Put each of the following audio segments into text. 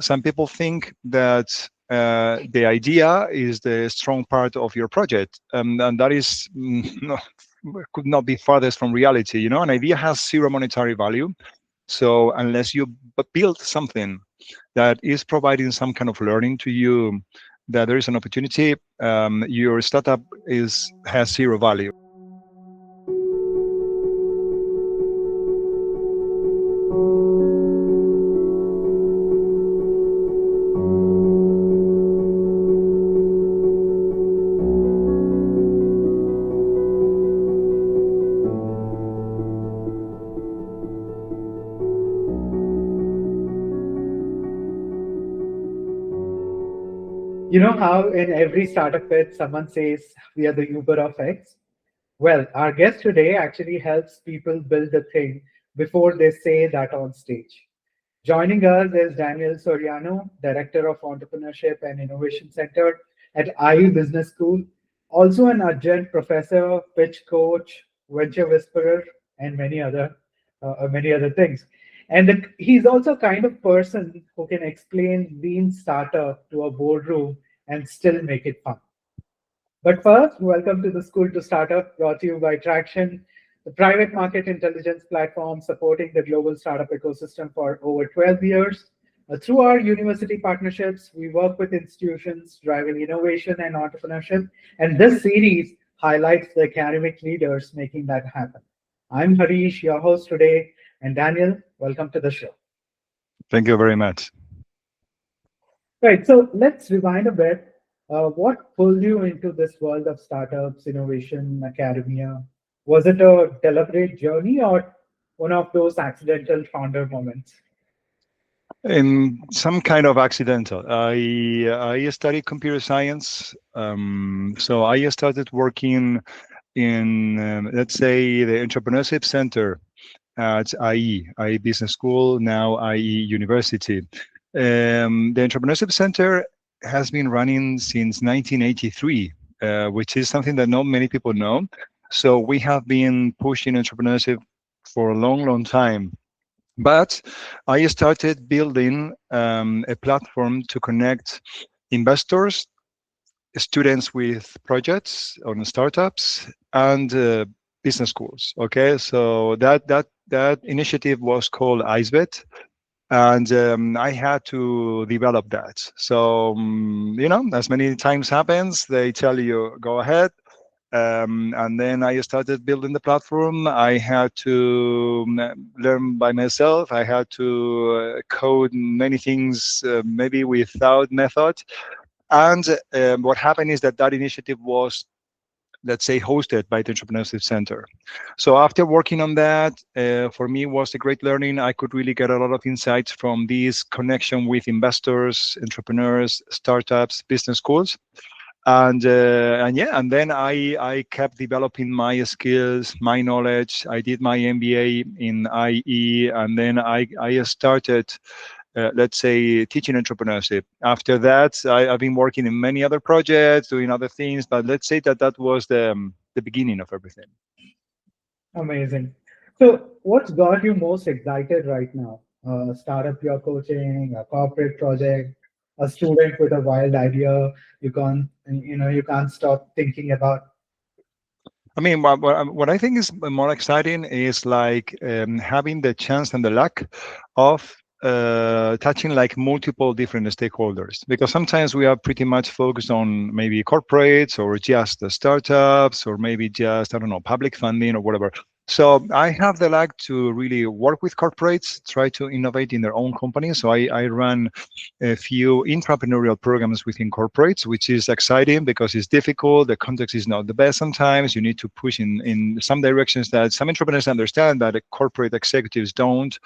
Some people think that the idea is the strong part of your project, and that is could not be farthest from reality. An idea has zero monetary value. So unless you build something that is providing some kind of learning to you, that there is an opportunity, your startup has zero value. You know how in every startup pitch, someone says, we are the Uber of X? Well, our guest today actually helps people build the thing before they say that on stage. Joining us is Daniel Soriano, Director of Entrepreneurship and Innovation Center at IU Business School, also an adjunct professor, pitch coach, venture whisperer, and many other things. And he's also a kind of person who can explain lean startup to a boardroom and still make it fun. But first, welcome to the School to Startup, brought to you by Traction, the private market intelligence platform supporting the global startup ecosystem for over 12 years. Through our university partnerships, we work with institutions driving innovation and entrepreneurship, and this series highlights the academic leaders making that happen. I'm Harish, your host today, and Daniel, welcome to the show. Thank you very much. Right, so let's rewind a bit. What pulled you into this world of startups, innovation, academia? Was it a deliberate journey or one of those accidental founder moments? In some kind of accidental. I studied computer science, so I started working in, let's say, the Entrepreneurship Center at IE Business School, now IE University. The Entrepreneurship Center has been running since 1983, which is something that not many people know. So we have been pushing entrepreneurship for a long, long time. But I started building a platform to connect investors, students with projects on startups, and business schools. Okay, so that initiative was called IceBet, and I had to develop that. So as many times happens, they tell you go ahead. And then I started building the platform. I had to learn by myself. I had to code many things, maybe without method. And what happened is that initiative was, let's say, hosted by the Entrepreneurship Center. So after working on that, for me was a great learning. I could really get a lot of insights from this connection with investors, entrepreneurs, startups, business schools. And then I kept developing my skills, my knowledge. I did my MBA in IE, and then I started, let's say, teaching entrepreneurship. After that, I've been working in many other projects, doing other things, but let's say that was the beginning of everything. Amazing. So, what's got you most excited right now? A startup you're coaching, a corporate project, a student with a wild idea you can't stop thinking about. I mean, what I think is more exciting is like having the chance and the luck of touching like multiple different stakeholders, because sometimes we are pretty much focused on maybe corporates or just the startups or maybe just, I don't know, public funding or whatever. So I have the luck to really work with corporates, try to innovate in their own companies. So I run a few entrepreneurial programs within corporates, which is exciting because it's difficult. The context is not the best sometimes. You need to push in some directions that some entrepreneurs understand that corporate executives don't.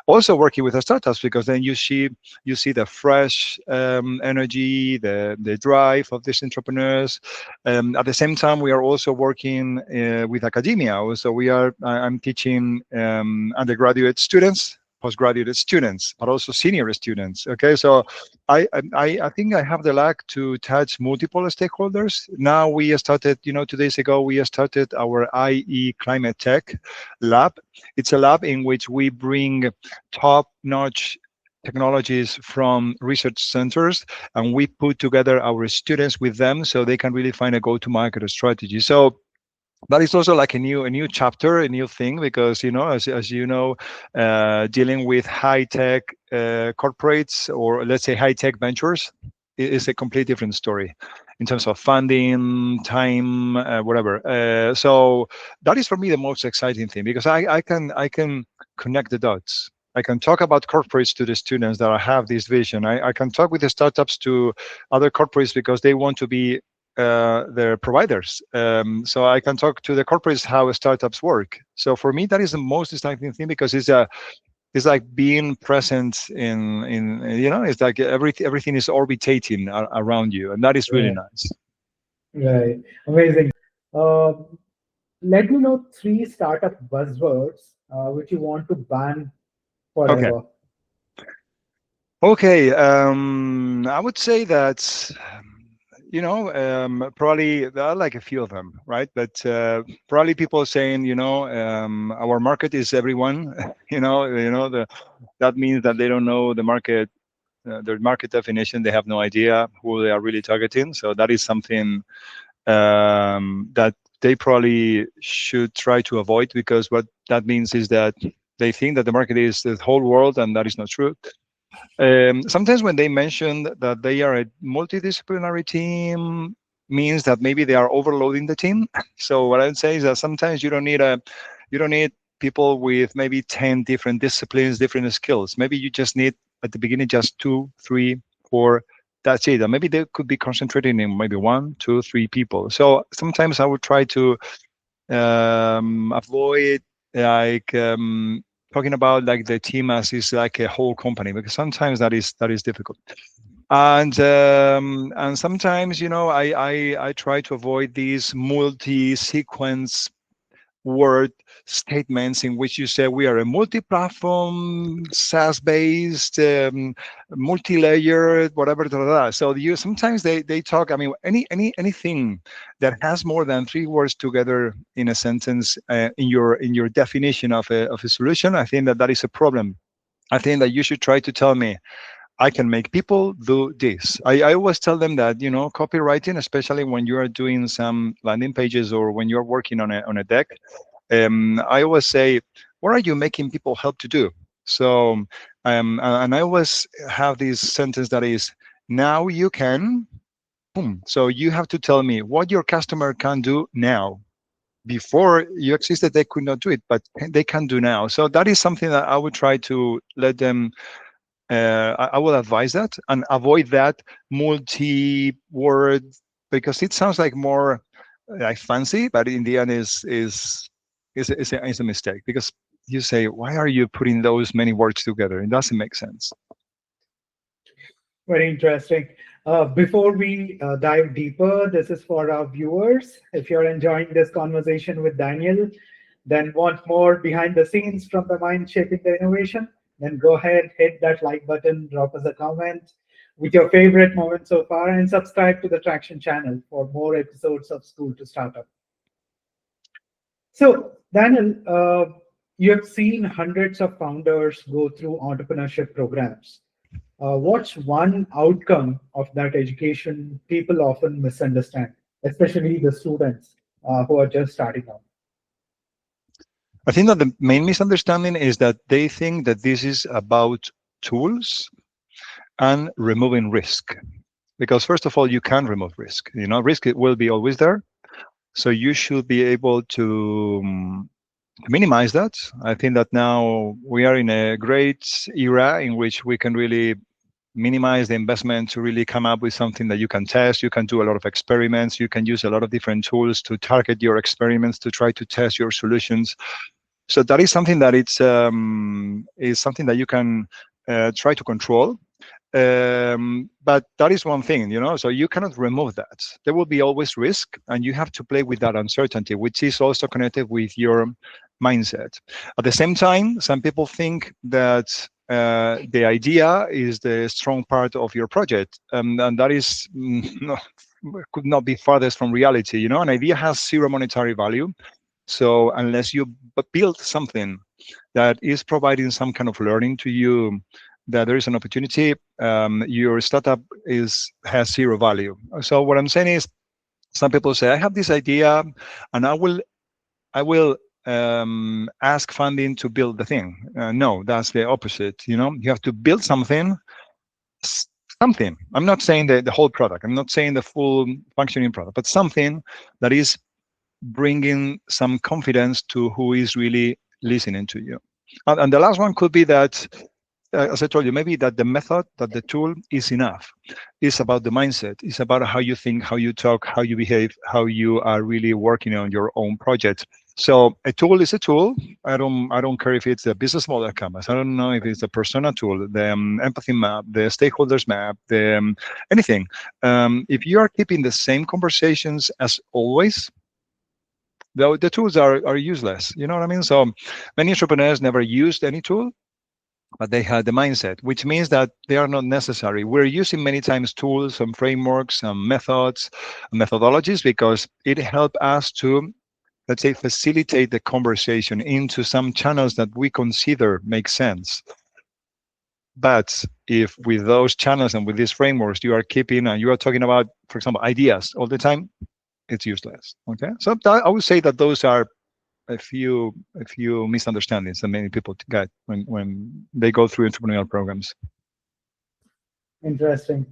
Also working with the startups, because then you see the fresh energy, the drive of these entrepreneurs. At the same time, we are also working with academia. So I'm teaching undergraduate students, postgraduate students, but also senior students. Okay, so I think I have the luck to touch multiple stakeholders. Now we started, 2 days ago, we started our IE Climate Tech Lab. It's a lab in which we bring top-notch technologies from research centers, and we put together our students with them so they can really find a go-to-market strategy. So that is also like a new chapter, a new thing, because as you know, dealing with high tech corporates, or let's say high tech ventures, is a completely different story in terms of funding, time, whatever. So that is for me the most exciting thing, because I can connect the dots. I can talk about corporates to the students that have this vision. I can talk with the startups to other corporates because they want to be their providers. So I can talk to the corporates how startups work. So for me, that is the most exciting thing, because it's like being present in it's like everything is orbitating around you, and that is really Right. nice. Right. Amazing. Uh, Let me know three startup buzzwords which you want to ban Okay. forever. Okay. I would say that probably there are like a few of them, right? But probably people saying, our market is everyone. That means that they don't know the market, their market definition. They have no idea who they are really targeting. So that is something that they probably should try to avoid, because what that means is that they think that the market is the whole world, and that is not true. Sometimes when they mention that they are a multidisciplinary team, means that maybe they are overloading the team. So what I would say is that sometimes you don't need people with maybe 10 different disciplines, different skills. Maybe you just need at the beginning just two, three, four. That's it. And maybe they could be concentrating in maybe one, two, three people. So sometimes I would try to avoid like talking about like the team as is like a whole company, because sometimes that is difficult. And sometimes I try to avoid these multi-sequence word statements in which you say we are a multi-platform, SaaS-based, multi-layered, whatever. Da, da, da. So you sometimes they talk. I mean, anything that has more than three words together in a sentence in your definition of a solution, I think that is a problem. I think that you should try to tell me I can make people do this. I always tell them that copywriting, especially when you are doing some landing pages or when you're working on a deck, I always say, what are you making people help to do? So, and I always have this sentence that is, now you can, boom. So you have to tell me what your customer can do now. Before you existed, they could not do it, but they can do now. So that is something that I would try to let them. I will advise that and avoid that multi-word, because it sounds like more like fancy, but in the end is a mistake, because you say, why are you putting those many words together? It doesn't make sense. Very interesting. Before we dive deeper, this is for our viewers. If you're enjoying this conversation with Daniel, then want more behind the scenes from the mind shaping the innovation, then go ahead, hit that like button, drop us a comment with your favorite moment so far, and subscribe to the Traction channel for more episodes of School to Startup. So, Daniel, you have seen hundreds of founders go through entrepreneurship programs. What's one outcome of that education people often misunderstand, especially the students who are just starting out? I think that the main misunderstanding is that they think that this is about tools and removing risk. Because first of all, you can remove risk. Risk it will be always there. So you should be able to minimize that. I think that now we are in a great era in which we can really minimize the investment to really come up with something that you can test. You can do a lot of experiments. You can use a lot of different tools to target your experiments, to try to test your solutions. So that is something that is something that you can try to control. But that is one thing, so you cannot remove that. There will be always risk, and you have to play with that uncertainty, which is also connected with your mindset. At the same time, some people think that the idea is the strong part of your project, and that is could not be farthest from reality. An idea has zero monetary value. So unless you build something that is providing some kind of learning to you, that there is an opportunity, your startup has zero value. So what I'm saying is, some people say, I have this idea, and I will ask funding to build the thing. No, that's the opposite. You have to build something. Something. I'm not saying the whole product. I'm not saying the full functioning product, but something that is bringing some confidence to who is really listening to you. And the last one could be that, as I told you, maybe that the method, that the tool is enough. It's about the mindset. It's about how you think, how you talk, how you behave, how you are really working on your own project. So a tool is a tool. I don't care if it's a business model canvas. I don't know if it's a persona tool, the empathy map, the stakeholders map, the anything. If you are keeping the same conversations as always, the tools are useless. You know what I mean? So many entrepreneurs never used any tool, but they had the mindset, which means that they are not necessary. We're using many times tools and frameworks and methods and methodologies because it helped us to, let's say, facilitate the conversation into some channels that we consider make sense. But if with those channels and with these frameworks you are keeping and you are talking about, for example, ideas all the time, it's useless. Okay, so I would say that those are a few misunderstandings that many people get when they go through entrepreneurial programs. Interesting.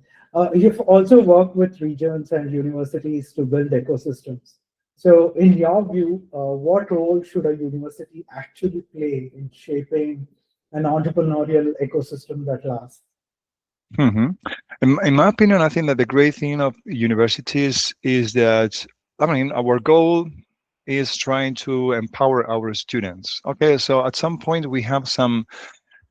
You've also worked with regions and universities to build ecosystems. So, in your view, what role should a university actually play in shaping an entrepreneurial ecosystem that lasts? hmm in my opinion, I think that the great thing of universities is that, I mean, our goal is trying to empower our students. Okay, so at some point we have some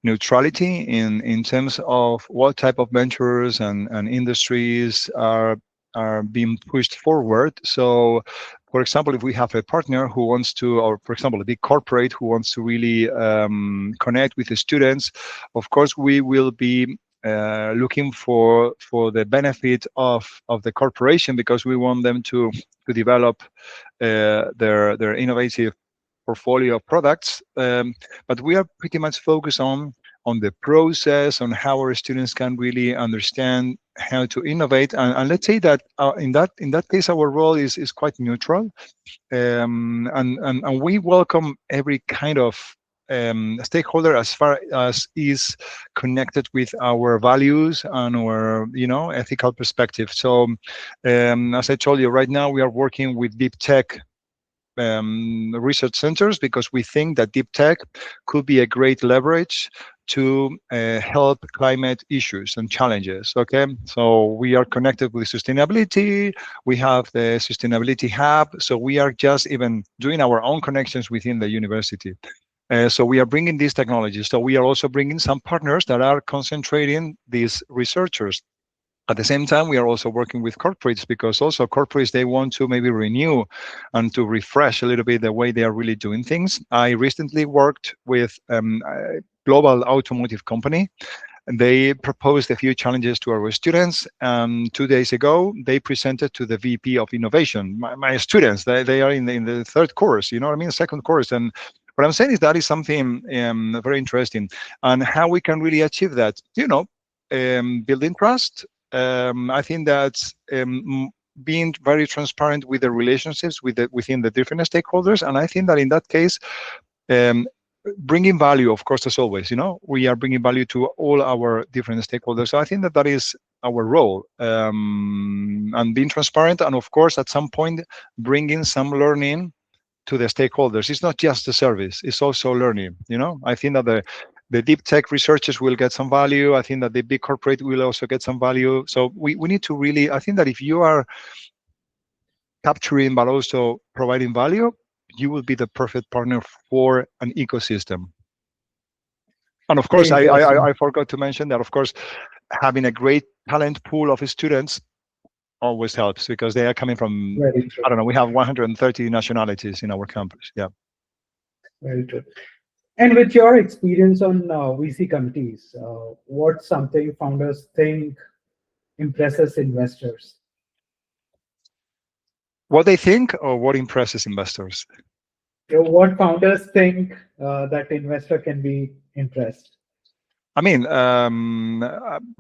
neutrality in terms of what type of ventures and industries are being pushed forward. So, for example, if we have a partner who wants to, or for example, a big corporate who wants to really connect with the students, of course, we will be looking for the benefit of the corporation, because we want them to develop their innovative portfolio of products. But we are pretty much focused on the process, on how our students can really understand how to innovate. And let's say that in that case, our role is quite neutral, and we welcome every kind of stakeholder as far as is connected with our values and our ethical perspective. So as I told you, right now we are working with deep tech research centers, because we think that deep tech could be a great leverage to help climate issues and challenges. Okay, so we are connected with sustainability. We have the sustainability hub. So we are just even doing our own connections within the university. So we are bringing these technologies. So we are also bringing some partners that are concentrating these researchers. At the same time, we are also working with corporates, because also corporates, they want to maybe renew and to refresh a little bit the way they are really doing things. I recently worked with a global automotive company, and they proposed a few challenges to our students. 2 days ago, they presented to the VP of Innovation. My students, they are in the third course, you know what I mean, second course. And what I'm saying is that is something very interesting, and how we can really achieve that. Building trust. I think that being very transparent with the relationships within the different stakeholders, and I think that in that case, um, bringing value, of course, as always, we are bringing value to all our different stakeholders. So I think that is our role, and being transparent, and of course, at some point, bringing some learning to the stakeholders. It's not just the service; it's also learning. I think that the deep tech researchers will get some value. I think that the big corporate will also get some value. So we need to really, I think that if you are capturing but also providing value, you will be the perfect partner for an ecosystem. And of Very course, interesting. I forgot to mention that, of course, having a great talent pool of students always helps, because they are coming from, Very true. I don't know, we have 130 nationalities in our campus. Yeah. Very true. And with your experience on VC committees, what's something founders think impresses investors? What they think, or what impresses investors? What founders think that investor can be impressed? I mean,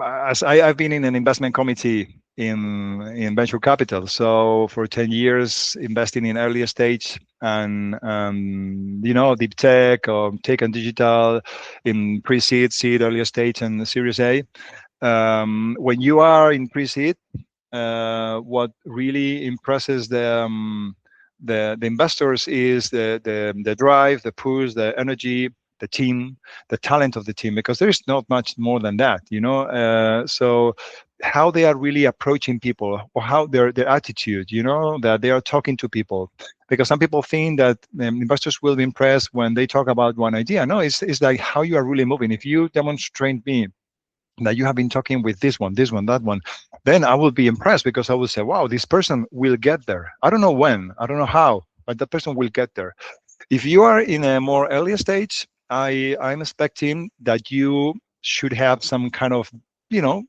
as I've been in an investment committee in venture capital, so for 10 years investing in earlier stage and deep tech or tech and digital, in pre-seed, seed, earlier stage, and Series A. When you are in pre-seed, what really impresses the investors is the drive, the push, the energy, the team, the talent of the team, because there is not much more than that, so how they are really approaching people, or how their attitude, that they are talking to people, because some people think that investors will be impressed when they talk about one idea. No, it's like how you are really moving. If you demonstrate me that you have been talking with this one, that one, then I will be impressed, because I will say, wow, this person will get there. I don't know when, I don't know how, but the person will get there. If you are in a more earlier stage, I'm expecting that you should have some kind of, you know,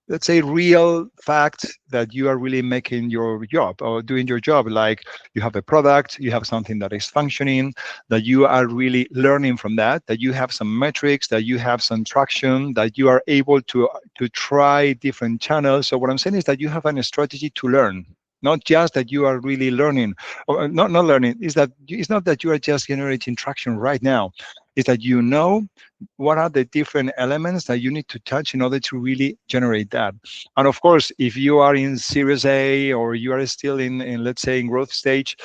let's say, real fact that you are really making your job or doing your job. Like, you have a product, you have something that is functioning, that you are really learning from that you have some metrics, that you have some traction, that you are able to try different channels. So what I'm saying is that you have a strategy to learn, not just that you are really learning, or not learning, is that it's not that you are just generating traction right now. It's that what are the different elements that you need to touch in order to really generate that. And of course, if you are in Series A, or you are still in let's say, in growth stage,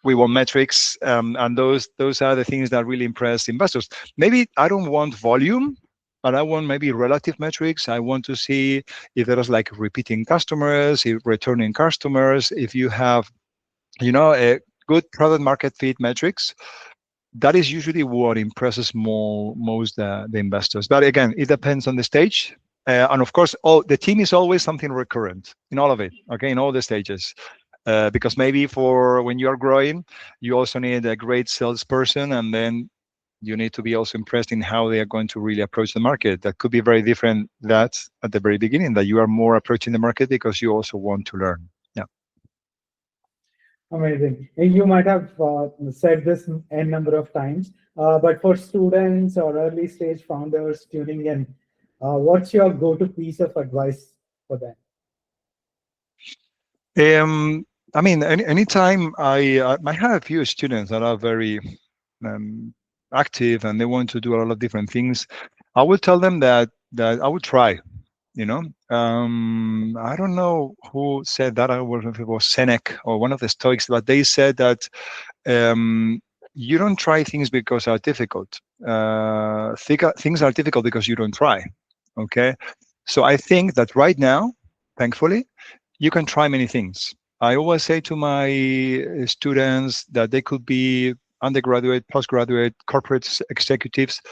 we want metrics, and those are the things that really impress investors. Maybe I don't want volume, but I want maybe relative metrics. I want to see if there is like repeating customers, if returning customers, if you have, a good product market fit metrics. That is usually what impresses most the investors. But again, it depends on the stage. And of course, the team is always something recurrent in all of it, okay, in all the stages. Because maybe for when you are growing, you also need a great salesperson, and then you need to be also impressed in how they are going to really approach the market. That could be very different that at the very beginning, that you are more approaching the market because you also want to learn. Yeah. Amazing. And you might have said this n number of times, but for students or early stage founders tuning in, what's your go-to piece of advice for them? I mean, anytime I have a few students that are very um, active, and they want to do a lot of different things, I will tell them that I would try. I don't know who said that. I don't know if it was Seneca or one of the Stoics, but they said that you don't try things because are difficult. Things are difficult because you don't try. Okay, so I think that right now, thankfully, you can try many things. I always say to my students that they could be undergraduate, postgraduate, corporate executives.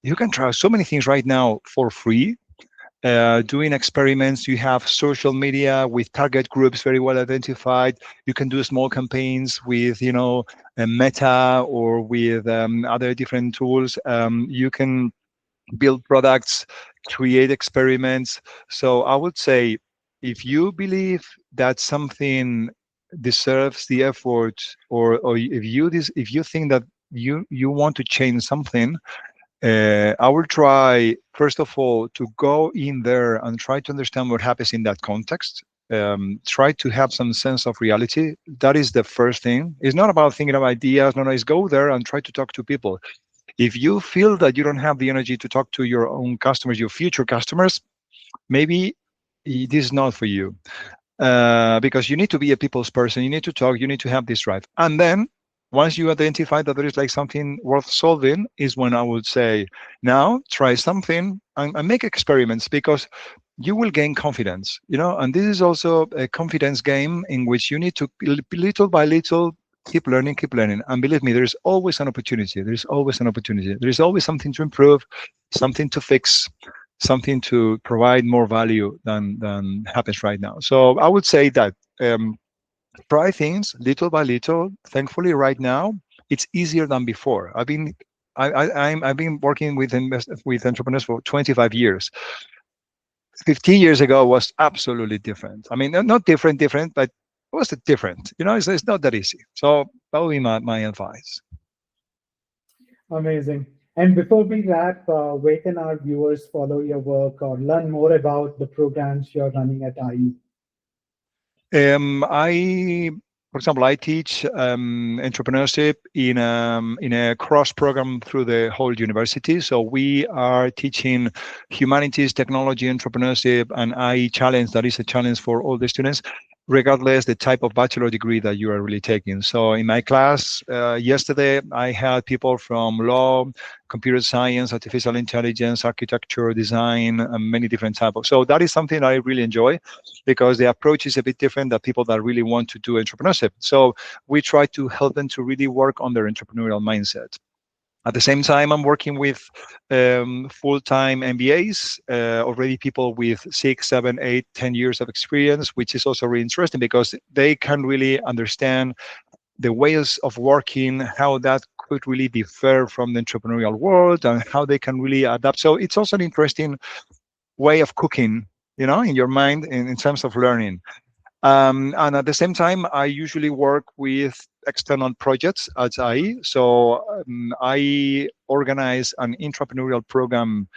You can try so many things right now for free, doing experiments. You have social media with target groups very well identified. You can do small campaigns with, Meta, or with other different tools. You can build products, create experiments. So I would say, if you believe that something deserves the effort, or if you think that you want to change something, I will try, first of all, to go in there and try to understand what happens in that context. Try to have some sense of reality. That is the first thing. It's not about thinking of ideas. No, it's go there and try to talk to people. If you feel that you don't have the energy to talk to your own customers, your future customers, maybe it is not for you. Because you need to be a people's person. You need to talk. You need to have this drive. And then once you identify that there is like something worth solving, is when I would say, now try something and make experiments, because you will gain confidence, and this is also a confidence game in which you need to little by little keep learning. And believe me, there's always an opportunity. There's always an opportunity. There's always something to improve, something to fix, something to provide more value than happens right now. So I would say that try things little by little. Thankfully, right now it's easier than before. I've been working with entrepreneurs for 25 years. 15 years ago was absolutely different. I mean, not different, but it was different. It's not that easy. So that would be my advice. Amazing. And before we wrap, where can our viewers follow your work or learn more about the programs you're running at IE? For example, I teach entrepreneurship in a cross program through the whole university. So we are teaching humanities, technology, entrepreneurship, and I challenge. That is a challenge for all the students, regardless the type of bachelor degree that you are really taking. So in my class yesterday, I had people from law, computer science, artificial intelligence, architecture, design, and many different types. So that is something I really enjoy because the approach is a bit different than people that really want to do entrepreneurship. So we try to help them to really work on their entrepreneurial mindset. At the same time, I'm working with full-time MBAs, already people with 6, 7, 8, 10 years of experience, which is also really interesting because they can really understand the ways of working, how that could really differ from the entrepreneurial world and how they can really adapt. So it's also an interesting way of cooking, in your mind in terms of learning. And at the same time, I usually work with external projects at IE. So I organize an entrepreneurial program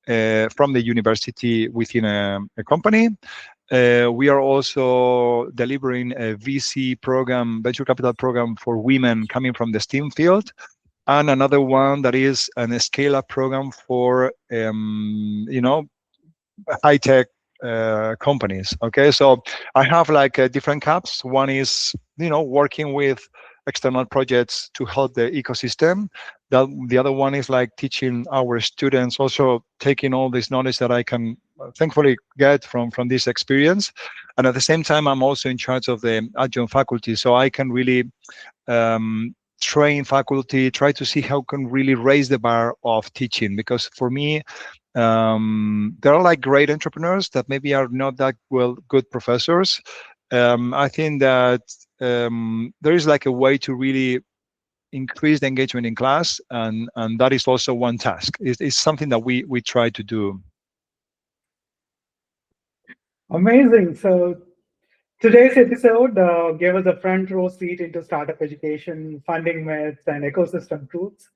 from the university within a company. We are also delivering a VC program, venture capital program for women coming from the STEAM field, and another one that is an scale-up program for high tech companies. Okay, so I have like different caps. One is working with external projects to help the ecosystem. The other one is like teaching our students, also taking all this knowledge that I can thankfully get from this experience. And at the same time, I'm also in charge of the adjunct faculty, so I can really train faculty, try to see how can really raise the bar of teaching. Because for me, there are like great entrepreneurs that maybe are not that good professors. I think that there is like a way to really increase the engagement in class, and that is also one task. It's something that we try to do. Amazing. So today's episode gave us a front row seat into startup education, funding myths, and ecosystem truths,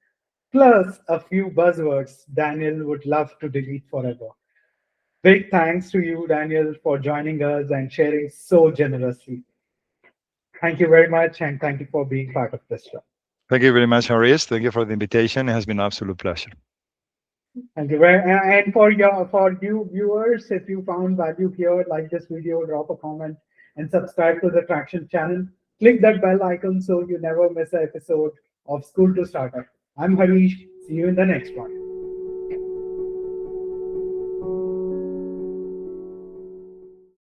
plus a few buzzwords Daniel would love to delete forever. Big thanks to you, Daniel, for joining us and sharing so generously. Thank you very much, and thank you for being part of this show. Thank you very much, Maurice. Thank you for the invitation. It has been an absolute pleasure. Thank you very and for you viewers, if you found value here, like this video, drop a comment and subscribe to the Traction channel. Click that bell icon so you never miss an episode of School to Startup. I'm Harish. See you in the next one.